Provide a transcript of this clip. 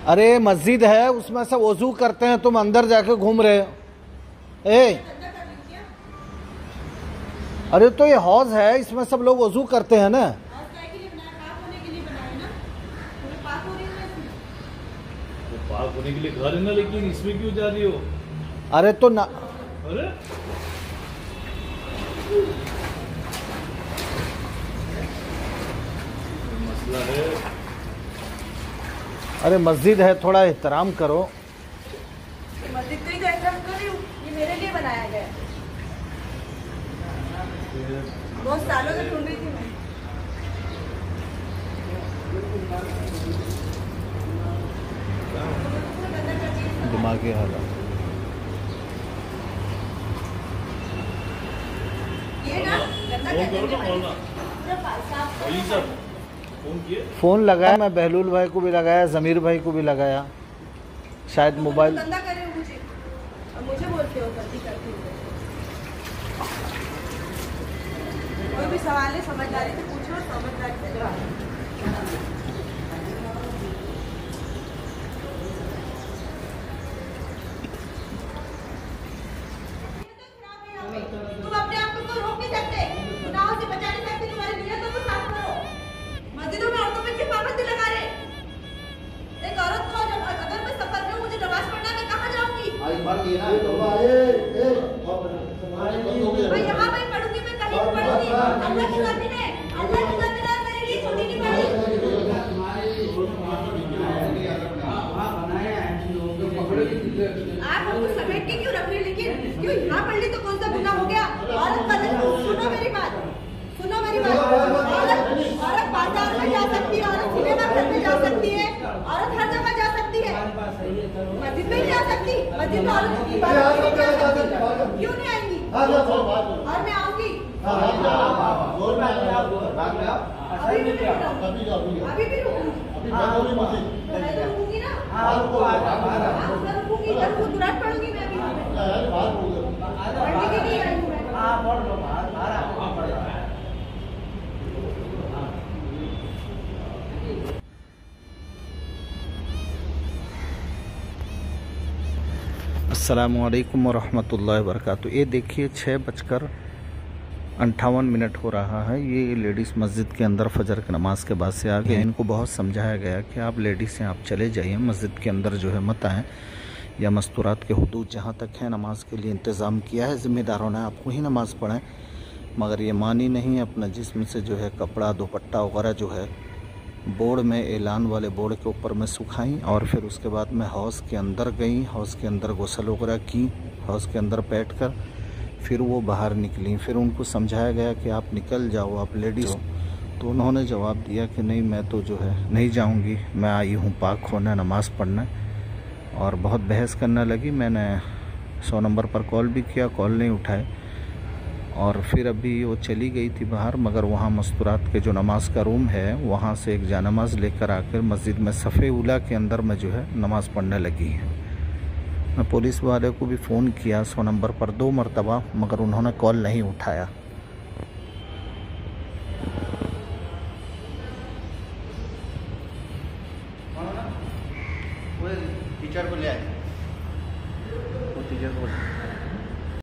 अरे मस्जिद है, उसमें सब वजू करते हैं, तुम अंदर जाके घूम रहे हो। अरे तो ये हौज है, इसमें सब लोग वजू करते हैं ना। पाक होने के लिए घर है ना, लेकिन इसमें क्यों जा रही हो? अरे तो ना, अरे मसला है। अरे मस्जिद है, थोड़ा एहतराम करो। मस्जिद का ही तो एहतराम कर रही हूँ, ये मेरे लिए बनाया गया है। बहुत सालों से ढूंढ रही थी मैं। दिमागी हालत। ये ना फोन लगाया, मैं बहलूल भाई को भी लगाया, जमीर भाई को भी लगाया, शायद मोबाइल। गंदा कर रहे हो मुझे, और मुझे बोलते हो गलती करती हो। कोई भी सवाल है समझदारी से पूछो, समझदारी से जवाब। तुम अपने आप को रोक नहीं सकते, गुनाहों से बचा नहीं सकते, तुम्हारी नीयतों को साफ करो। मस्जिदों में औरतों पे क्यों पाबंदी लगा रहे? एक औरत को जब अगर मैं सफर में मुझे नमाज पढ़ना है, मैं कहाँ जाऊंगी? मैं यहाँ पे पढ़ूंगी, मैं कहीं भी पढ़ूंगी। अल्लाह की ज़मीन है, अल्लाह की ज़मीन है, मेरे लिए छोटी नहीं पड़ी। आप हमको समेट के क्यों रख रहे? लेकिन क्यों यहाँ पढ़ ली तो कौन सा गुनाह हो गया? औरत का सुनो मेरी बात, सुनो मेरी बात। औरत बाजार में जा सकती है, औरत सिनेमा घर में जा सकती है, औरत हर जगह जा सकती है, मस्जिद में नहीं जा सकती। मस्जिद में औरत की इबादत नहीं जा सकती, क्यों नहीं आएंगी? और मैं आऊंगी, अभी भी रुकूंगी ना, रुकूंगी, इधर कुरान पढ़ूंगी मैं अभी, पढ़ने के लिए आई हूँ मैं। अस्सलामुअलैकुम वरहमतुल्लाहि वबरकातुहू। ये देखिए 6:58 हो रहा है। ये लेडीज़ मस्जिद के अंदर फजर की नमाज के बाद से आ गए। इनको बहुत समझाया गया कि आप लेडीज़ हैं, आप चले जाइए, मस्जिद के अंदर जो है मत आएँ, या मस्तूरात के हुदूद जहाँ तक है नमाज के लिए इंतज़ाम किया है ज़िम्मेदारों ने, आपको ही नमाज़ पढ़ें। मगर ये मानी नहीं, अपना जिस्म से जो है कपड़ा दुपट्टा वगैरह जो है बोर्ड में, ऐलान वाले बोर्ड के ऊपर में सुखाई, और फिर उसके बाद में हौज़ के अंदर गई, हौज़ के अंदर गुस्ल वगैरह की, हौज़ के अंदर बैठकर फिर वो बाहर निकली। फिर उनको समझाया गया कि आप निकल जाओ, आप लेडीज़ हो। तो उन्होंने जवाब दिया कि नहीं, मैं तो जो है नहीं जाऊंगी, मैं आई हूँ पाक होना, नमाज़ पढ़ना। और बहुत बहस करने लगी। मैंने 100 नंबर पर कॉल भी किया, कॉल नहीं उठाए, और फिर अभी वो चली गई थी बाहर। मगर वहाँ मस्तूरात के जो नमाज का रूम है, वहाँ से एक जानमाज़ लेकर आकर मस्जिद में सफ़े उला के अंदर में जो है नमाज़ पढ़ने लगी है। मैं पुलिस वाले को भी फ़ोन किया 100 नंबर पर 2 मरतबा, मगर उन्होंने कॉल नहीं उठाया।